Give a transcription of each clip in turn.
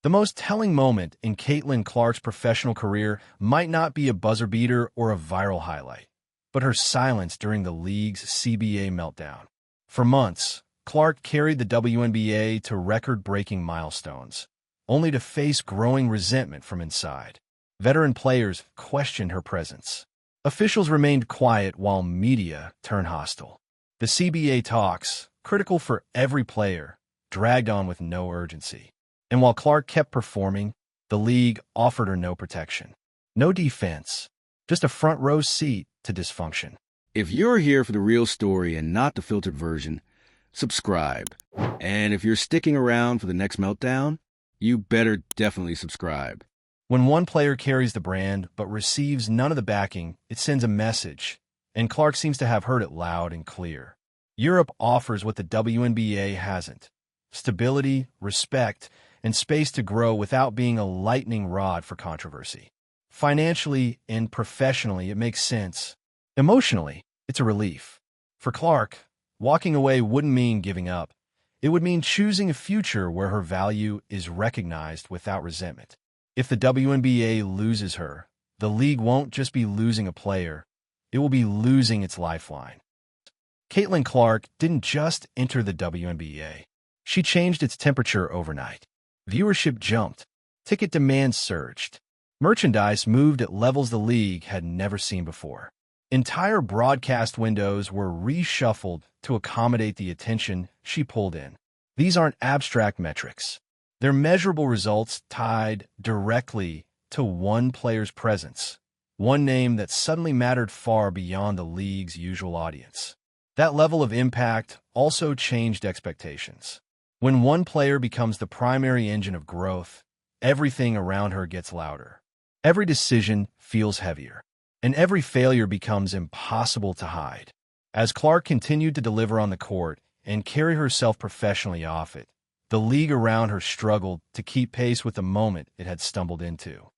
The most telling moment in Caitlin Clark's professional career might not be a buzzer beater or a viral highlight, but her silence during the league's CBA meltdown. For months, Clark carried the WNBA to record-breaking milestones, only to face growing resentment from inside. Veteran players questioned her presence. Officials remained quiet while media turned hostile. The CBA talks, critical for every player, dragged on with no urgency. And while Clark kept performing, the league offered her no protection. No defense, just a front-row seat to dysfunction. If you're here for the real story and not the filtered version, subscribe. And if you're sticking around for the next meltdown, you better definitely subscribe. When one player carries the brand but receives none of the backing, it sends a message, and Clark seems to have heard it loud and clear. Europe offers what the WNBA hasn't: stability, respect, and space to grow without being a lightning rod for controversy. Financially and professionally, it makes sense. Emotionally, it's a relief. For Clark, walking away wouldn't mean giving up. It would mean choosing a future where her value is recognized without resentment. If the WNBA loses her, the league won't just be losing a player, it will be losing its lifeline. Caitlin Clark didn't just enter the WNBA. She changed its temperature overnight. Viewership jumped. Ticket demand surged. Merchandise moved at levels the league had never seen before. Entire broadcast windows were reshuffled to accommodate the attention she pulled in. These aren't abstract metrics. They're measurable results tied directly to one player's presence, one name that suddenly mattered far beyond the league's usual audience. That level of impact also changed expectations. When one player becomes the primary engine of growth, everything around her gets louder. Every decision feels heavier, and every failure becomes impossible to hide. As Clark continued to deliver on the court and carry herself professionally off it, the league around her struggled to keep pace with the moment it had stumbled into.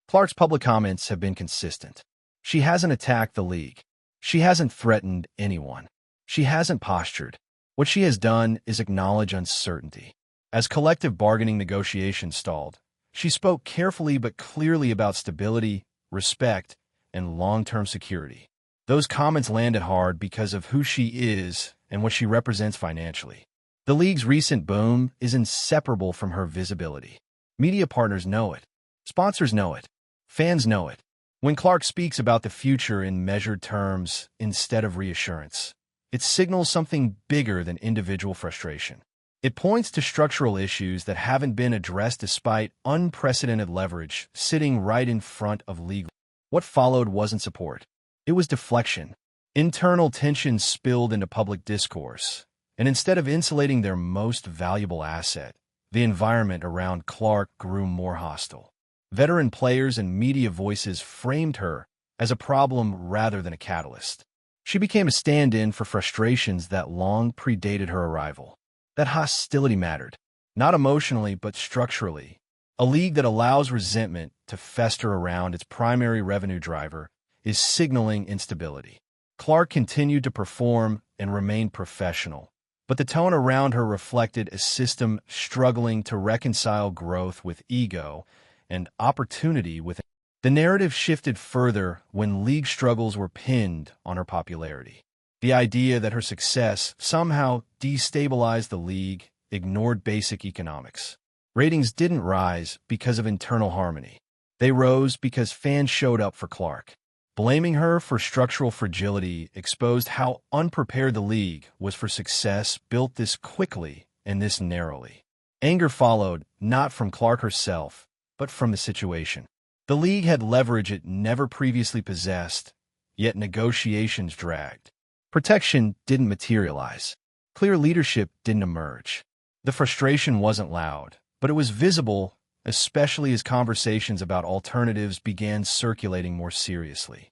Clark's public comments have been consistent. She hasn't attacked the league. She hasn't threatened anyone. She hasn't postured. What she has done is acknowledge uncertainty. As collective bargaining negotiations stalled, she spoke carefully but clearly about stability, respect, and long-term security. Those comments landed hard because of who she is and what she represents financially. The league's recent boom is inseparable from her visibility. Media partners know it. Sponsors know it. Fans know it. When Clark speaks about the future in measured terms instead of reassurance, it signals something bigger than individual frustration. It points to structural issues that haven't been addressed despite unprecedented leverage sitting right in front of league. What followed wasn't support. It was deflection. Internal tension spilled into public discourse, and instead of insulating their most valuable asset, the environment around Clark grew more hostile. Veteran players and media voices framed her as a problem rather than a catalyst. She became a stand-in for frustrations that long predated her arrival. That hostility mattered, not emotionally but structurally. A league that allows resentment to fester around its primary revenue driver is signaling instability. Clark continued to perform and remain professional, but the tone around her reflected a system struggling to reconcile growth with ego and opportunity with. The narrative shifted further when league struggles were pinned on her popularity. The idea that her success somehow destabilized the league ignored basic economics. Ratings didn't rise because of internal harmony. They rose because fans showed up for Clark. Blaming her for structural fragility exposed how unprepared the league was for success built this quickly and this narrowly. Anger followed, not from Clark herself, but from the situation. The league had leverage it never previously possessed, yet negotiations dragged. Protection didn't materialize. Clear leadership didn't emerge. The frustration wasn't loud, but it was visible, especially as conversations about alternatives began circulating more seriously.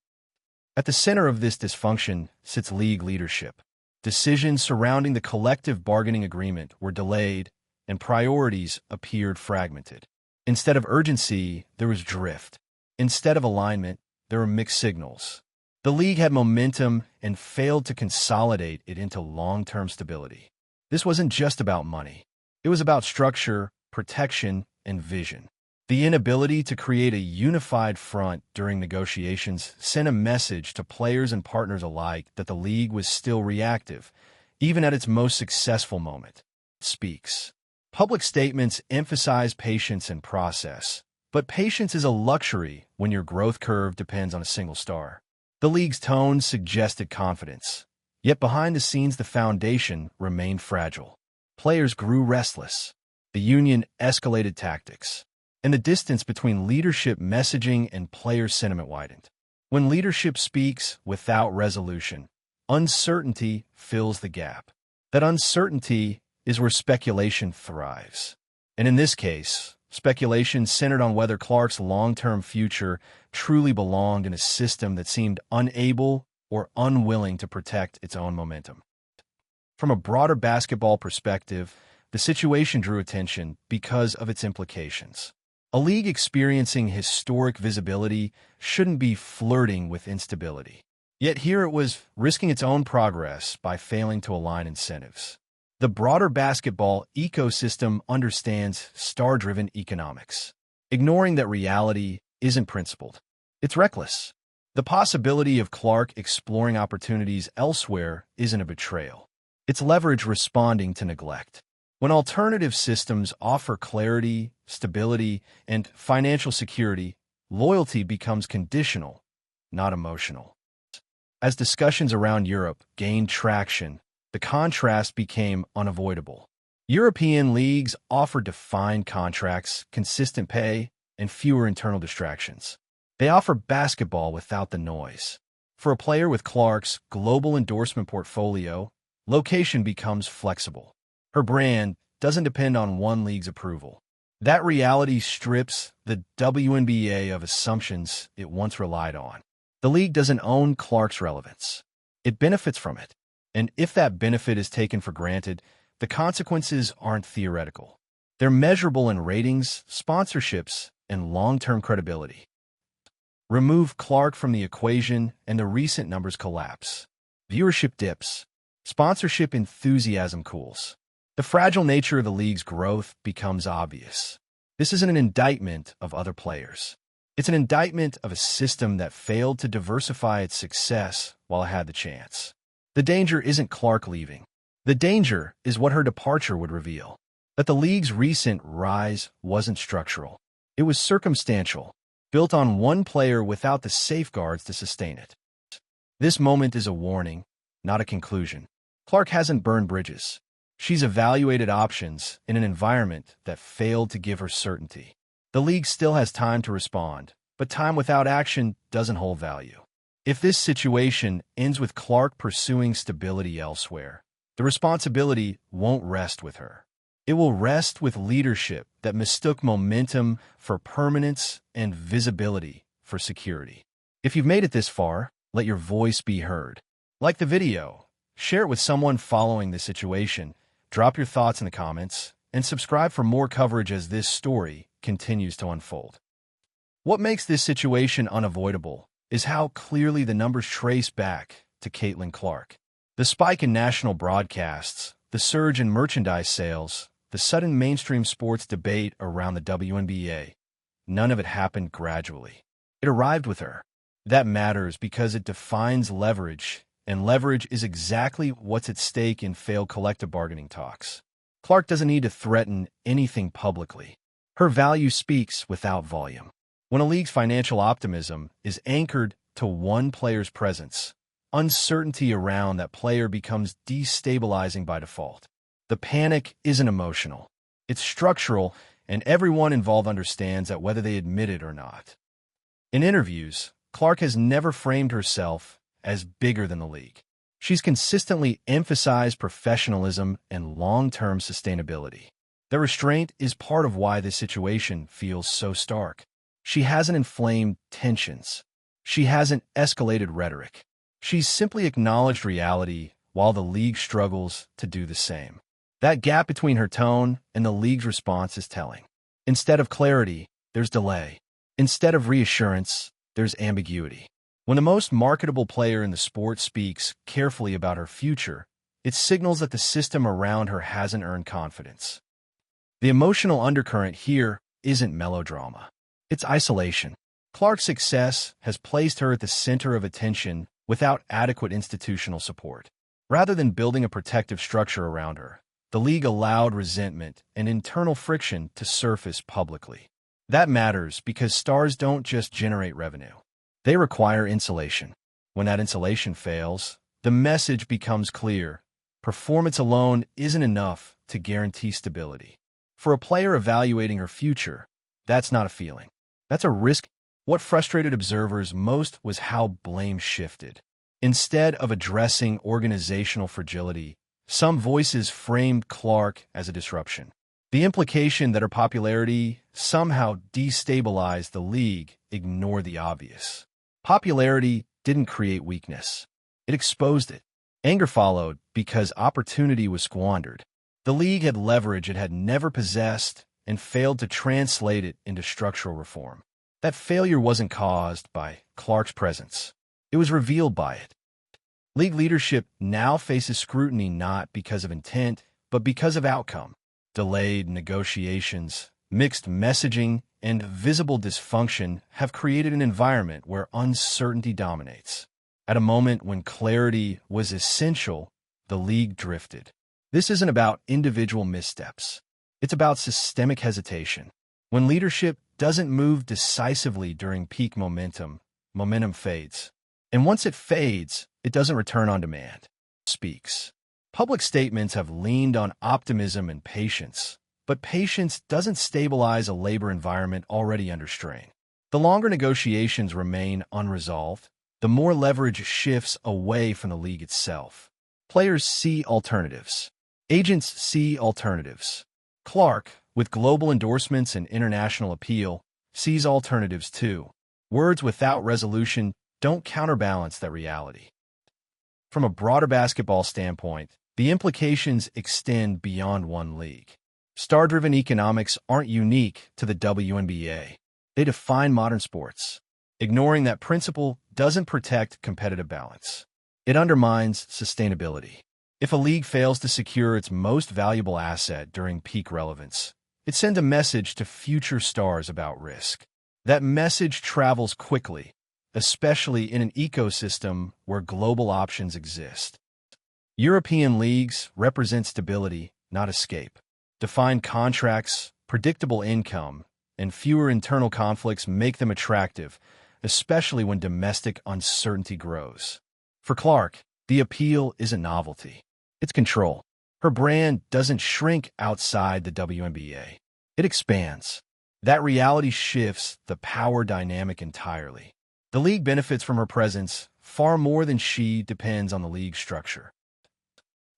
At the center of this dysfunction sits league leadership. Decisions surrounding the collective bargaining agreement were delayed, and priorities appeared fragmented. Instead of urgency, there was drift. Instead of alignment, there were mixed signals. The league had momentum and failed to consolidate it into long-term stability. This wasn't just about money. It was about structure, protection, and vision. The inability to create a unified front during negotiations sent a message to players and partners alike that the league was still reactive, even at its most successful moment. Speaks. Public statements emphasize patience and process, but patience is a luxury when your growth curve depends on a single star. The league's tone suggested confidence, yet behind the scenes the foundation remained fragile. Players grew restless. The union escalated tactics, and the distance between leadership messaging and player sentiment widened. When leadership speaks without resolution, uncertainty fills the gap. That uncertainty is where speculation thrives. And in this case, speculation centered on whether Clark's long-term future truly belonged in a system that seemed unable or unwilling to protect its own momentum. From a broader basketball perspective, the situation drew attention because of its implications. A league experiencing historic visibility shouldn't be flirting with instability. Yet here it was risking its own progress by failing to align incentives. The broader basketball ecosystem understands star-driven economics, ignoring that reality isn't principled. It's reckless. The possibility of Clark exploring opportunities elsewhere isn't a betrayal. It's leverage responding to neglect. When alternative systems offer clarity, stability, and financial security, loyalty becomes conditional, not emotional. As discussions around Europe gained traction, the contrast became unavoidable. European leagues offer defined contracts, consistent pay, and fewer internal distractions. They offer basketball without the noise. For a player with Clark's global endorsement portfolio, location becomes flexible. Her brand doesn't depend on one league's approval. That reality strips the WNBA of assumptions it once relied on. The league doesn't own Clark's relevance. It benefits from it. And if that benefit is taken for granted, the consequences aren't theoretical. They're measurable in ratings, sponsorships, and long-term credibility. Remove Clark from the equation, and the recent numbers collapse. Viewership dips. Sponsorship enthusiasm cools. The fragile nature of the league's growth becomes obvious. This isn't an indictment of other players. It's an indictment of a system that failed to diversify its success while it had the chance. The danger isn't Clark leaving. The danger is what her departure would reveal. That the league's recent rise wasn't structural. It was circumstantial, built on one player without the safeguards to sustain it. This moment is a warning, not a conclusion. Clark hasn't burned bridges. She's evaluated options in an environment that failed to give her certainty. The league still has time to respond, but time without action doesn't hold value. If this situation ends with Clark pursuing stability elsewhere, the responsibility won't rest with her. It will rest with leadership that mistook momentum for permanence and visibility for security. If you've made it this far, let your voice be heard. Like the video, share it with someone following the situation, drop your thoughts in the comments, and subscribe for more coverage as this story continues to unfold. What makes this situation unavoidable is how clearly the numbers trace back to Caitlin Clark. The spike in national broadcasts, the surge in merchandise sales, the sudden mainstream sports debate around the WNBA, none of it happened gradually. It arrived with her. That matters because it defines leverage, and leverage is exactly what's at stake in failed collective bargaining talks. Clark doesn't need to threaten anything publicly. Her value speaks without volume. When a league's financial optimism is anchored to one player's presence, uncertainty around that player becomes destabilizing by default. The panic isn't emotional. It's structural, and everyone involved understands that whether they admit it or not. In interviews, Clark has never framed herself as bigger than the league. She's consistently emphasized professionalism and long-term sustainability. The restraint is part of why this situation feels so stark. She hasn't inflamed tensions. She hasn't escalated rhetoric. She's simply acknowledged reality while the league struggles to do the same. That gap between her tone and the league's response is telling. Instead of clarity, there's delay. Instead of reassurance, there's ambiguity. When the most marketable player in the sport speaks carefully about her future, it signals that the system around her hasn't earned confidence. The emotional undercurrent here isn't melodrama. It's isolation. Clark's success has placed her at the center of attention without adequate institutional support. Rather than building a protective structure around her, the league allowed resentment and internal friction to surface publicly. That matters because stars don't just generate revenue. They require insulation. When that insulation fails, the message becomes clear. Performance alone isn't enough to guarantee stability. For a player evaluating her future, that's not a feeling. That's a risk. What frustrated observers most was how blame shifted. Instead of addressing organizational fragility, some voices framed Clark as a disruption. The implication that her popularity somehow destabilized the league ignored the obvious. Popularity didn't create weakness. It exposed it. Anger followed because opportunity was squandered. The league had leverage it had never possessed and failed to translate it into structural reform. That failure wasn't caused by Clark's presence. It was revealed by it. League leadership now faces scrutiny not because of intent, but because of outcome. Delayed negotiations, mixed messaging, and visible dysfunction have created an environment where uncertainty dominates. At a moment when clarity was essential, the league drifted. This isn't about individual missteps. It's about systemic hesitation. When leadership doesn't move decisively during peak momentum, momentum fades. And once it fades, it doesn't return on demand. Speaks. Public statements have leaned on optimism and patience, but patience doesn't stabilize a labor environment already under strain. The longer negotiations remain unresolved, the more leverage shifts away from the league itself. Players see alternatives. Agents see alternatives. Clark, with global endorsements and international appeal, sees alternatives too. Words without resolution don't counterbalance that reality. From a broader basketball standpoint, the implications extend beyond one league. Star-driven economics aren't unique to the WNBA. They define modern sports. Ignoring that principle doesn't protect competitive balance. It undermines sustainability. If a league fails to secure its most valuable asset during peak relevance, it sends a message to future stars about risk. That message travels quickly, especially in an ecosystem where global options exist. European leagues represent stability, not escape. Defined contracts, predictable income, and fewer internal conflicts make them attractive, especially when domestic uncertainty grows. For Clark, the appeal isn't novelty. It's control. Her brand doesn't shrink outside the WNBA. It expands. That reality shifts the power dynamic entirely. The league benefits from her presence far more than she depends on the league structure.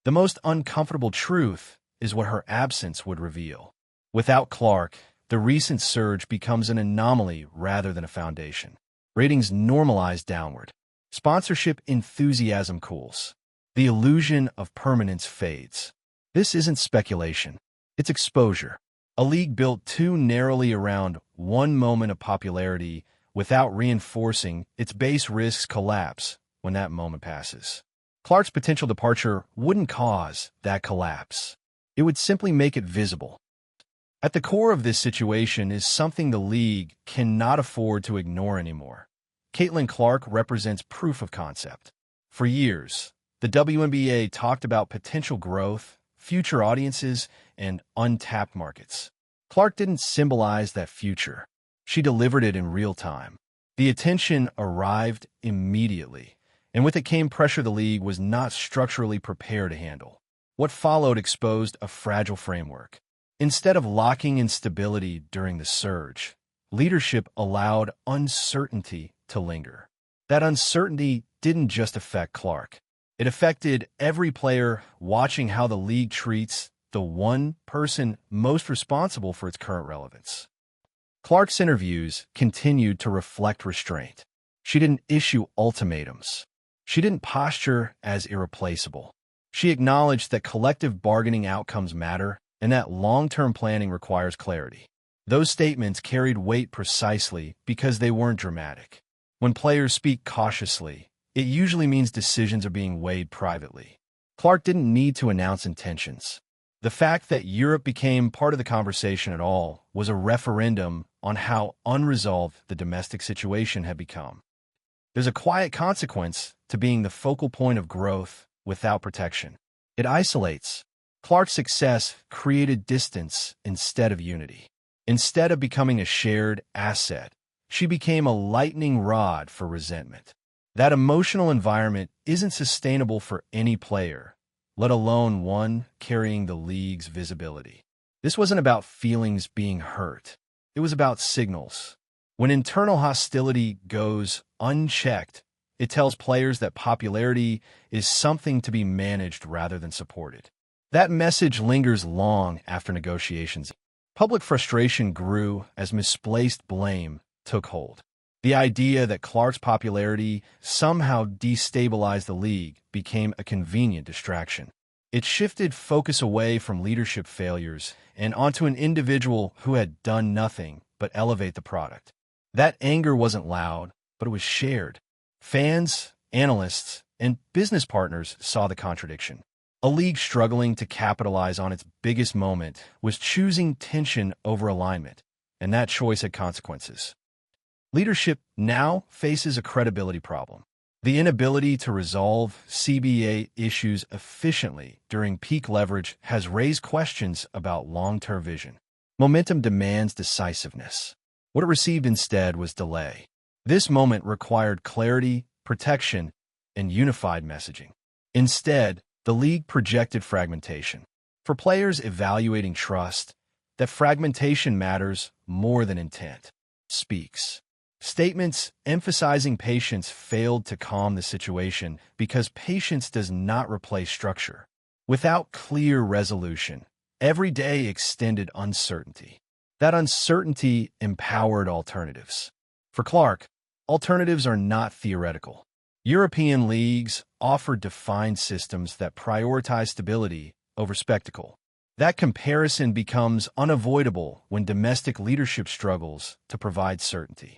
The most uncomfortable truth is what her absence would reveal. Without Clark, the recent surge becomes an anomaly rather than a foundation. Ratings normalize downward. Sponsorship enthusiasm cools. The illusion of permanence fades. This isn't speculation. It's exposure. A league built too narrowly around one moment of popularity without reinforcing its base risks collapse when that moment passes. Clark's potential departure wouldn't cause that collapse. It would simply make it visible. At the core of this situation is something the league cannot afford to ignore anymore. Caitlin Clark represents proof of concept. For years, the WNBA talked about potential growth, future audiences, and untapped markets. Clark didn't symbolize that future. She delivered it in real time. The attention arrived immediately, and with it came pressure the league was not structurally prepared to handle. What followed exposed a fragile framework. Instead of locking in stability during the surge, leadership allowed uncertainty to linger. That uncertainty didn't just affect Clark. It affected every player watching how the league treats the one person most responsible for its current relevance. Clark's interviews continued to reflect restraint. She didn't issue ultimatums. She didn't posture as irreplaceable. She acknowledged that collective bargaining outcomes matter and that long-term planning requires clarity. Those statements carried weight precisely because they weren't dramatic. When players speak cautiously, it usually means decisions are being weighed privately. Clark didn't need to announce intentions. The fact that Europe became part of the conversation at all was a referendum on how unresolved the domestic situation had become. There's a quiet consequence to being the focal point of growth without protection. It isolates. Clark's success created distance instead of unity. Instead of becoming a shared asset, she became a lightning rod for resentment. That emotional environment isn't sustainable for any player, let alone one carrying the league's visibility. This wasn't about feelings being hurt. It was about signals. When internal hostility goes unchecked, it tells players that popularity is something to be managed rather than supported. That message lingers long after negotiations. Public frustration grew as misplaced blame took hold. The idea that Clark's popularity somehow destabilized the league became a convenient distraction. It shifted focus away from leadership failures and onto an individual who had done nothing but elevate the product. That anger wasn't loud, but it was shared. Fans, analysts, and business partners saw the contradiction. A league struggling to capitalize on its biggest moment was choosing tension over alignment, and that choice had consequences. Leadership now faces a credibility problem. The inability to resolve CBA issues efficiently during peak leverage has raised questions about long-term vision. Momentum demands decisiveness. What it received instead was delay. This moment required clarity, protection, and unified messaging. Instead, the league projected fragmentation. For players evaluating trust, that fragmentation matters more than intent speaks. Statements emphasizing patience failed to calm the situation because patience does not replace structure. Without clear resolution, every day extended uncertainty. That uncertainty empowered alternatives. For Clark, alternatives are not theoretical. European leagues offer defined systems that prioritize stability over spectacle. That comparison becomes unavoidable when domestic leadership struggles to provide certainty.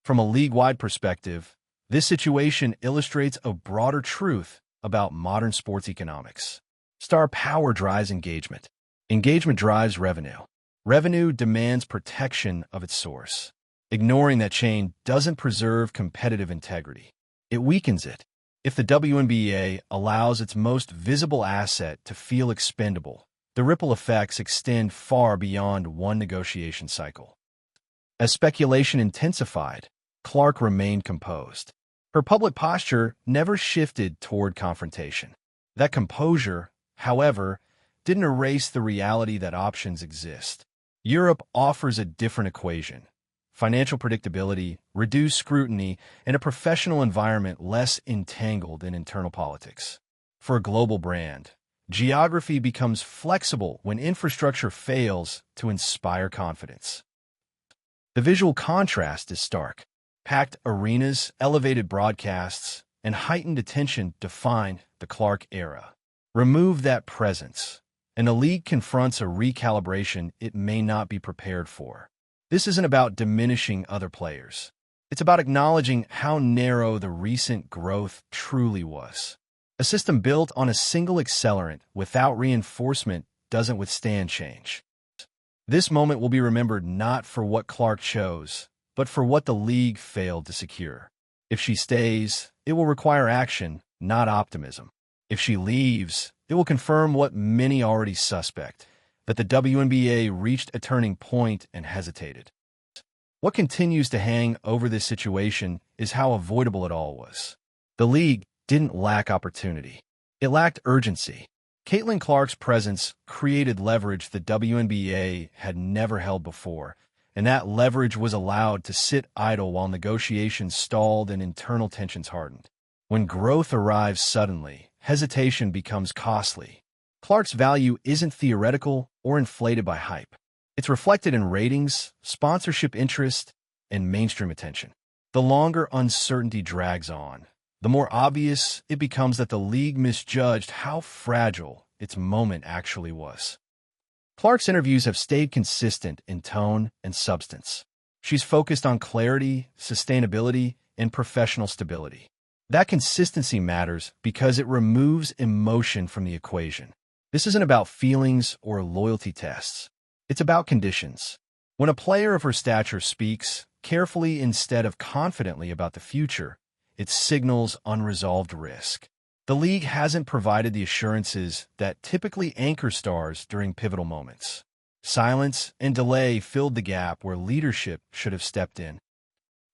From a league-wide perspective, this situation illustrates a broader truth about modern sports economics. Star power drives engagement. Engagement drives revenue. Revenue demands protection of its source. Ignoring that chain doesn't preserve competitive integrity. It weakens it. If the WNBA allows its most visible asset to feel expendable, the ripple effects extend far beyond one negotiation cycle. As speculation intensified, Clark remained composed. Her public posture never shifted toward confrontation. That composure, however, didn't erase the reality that options exist. Europe offers a different equation. Financial predictability, reduced scrutiny, and a professional environment less entangled in internal politics. For a global brand, geography becomes flexible when infrastructure fails to inspire confidence. The visual contrast is stark. Packed arenas, elevated broadcasts, and heightened attention define the Clark era. Remove that presence, and a league confronts a recalibration it may not be prepared for. This isn't about diminishing other players. It's about acknowledging how narrow the recent growth truly was. A system built on a single accelerant without reinforcement doesn't withstand change. This moment will be remembered not for what Clark chose, but for what the league failed to secure. If she stays, it will require action, not optimism. If she leaves, it will confirm what many already suspect, that the WNBA reached a turning point and hesitated. What continues to hang over this situation is how avoidable it all was. The league didn't lack opportunity. It lacked urgency. Caitlin Clark's presence created leverage the WNBA had never held before, and that leverage was allowed to sit idle while negotiations stalled and internal tensions hardened. When growth arrives suddenly, hesitation becomes costly. Clark's value isn't theoretical or inflated by hype. It's reflected in ratings, sponsorship interest, and mainstream attention. The longer uncertainty drags on, the more obvious it becomes that the league misjudged how fragile its moment actually was. Clark's interviews have stayed consistent in tone and substance. She's focused on clarity, sustainability, and professional stability. That consistency matters because it removes emotion from the equation. This isn't about feelings or loyalty tests. It's about conditions. When a player of her stature speaks carefully instead of confidently about the future, it signals unresolved risk. The league hasn't provided the assurances that typically anchor stars during pivotal moments. Silence and delay filled the gap where leadership should have stepped in.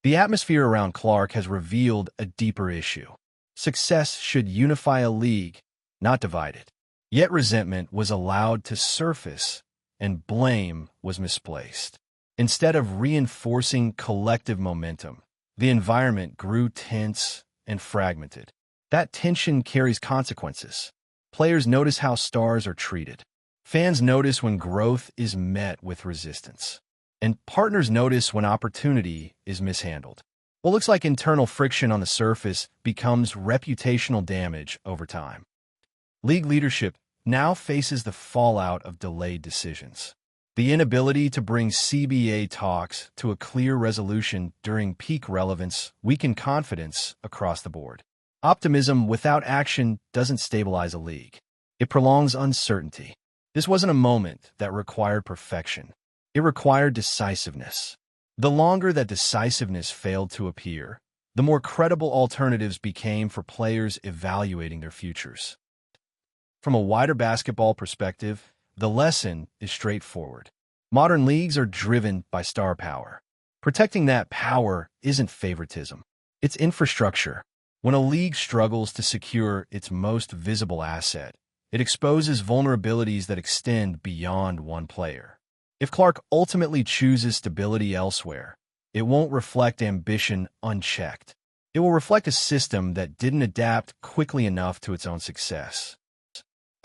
The atmosphere around Clark has revealed a deeper issue. Success should unify a league, not divide it. Yet resentment was allowed to surface, and blame was misplaced. Instead of reinforcing collective momentum, the environment grew tense and fragmented. That tension carries consequences. Players notice how stars are treated. Fans notice when growth is met with resistance. And partners notice when opportunity is mishandled. What looks like internal friction on the surface becomes reputational damage over time. League leadership now faces the fallout of delayed decisions. The inability to bring CBA talks to a clear resolution during peak relevance weakened confidence across the board. Optimism without action doesn't stabilize a league. It prolongs uncertainty. This wasn't a moment that required perfection. It required decisiveness. The longer that decisiveness failed to appear, the more credible alternatives became for players evaluating their futures. From a wider basketball perspective, the lesson is straightforward. Modern leagues are driven by star power. Protecting that power isn't favoritism. It's infrastructure. When a league struggles to secure its most visible asset, it exposes vulnerabilities that extend beyond one player. If Clark ultimately chooses stability elsewhere, it won't reflect ambition unchecked. It will reflect a system that didn't adapt quickly enough to its own success.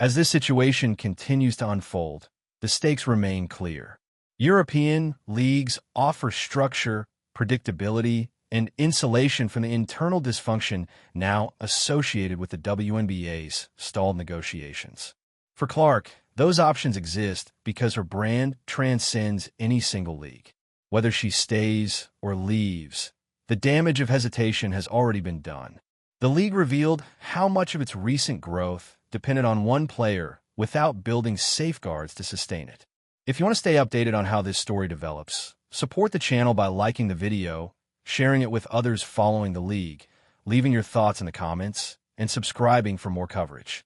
As this situation continues to unfold, the stakes remain clear. European leagues offer structure, predictability, and insulation from the internal dysfunction now associated with the WNBA's stalled negotiations. For Clark, those options exist because her brand transcends any single league. Whether she stays or leaves, the damage of hesitation has already been done. The league revealed how much of its recent growth depended on one player without building safeguards to sustain it. If you want to stay updated on how this story develops, support the channel by liking the video, sharing it with others following the league, leaving your thoughts in the comments, and subscribing for more coverage.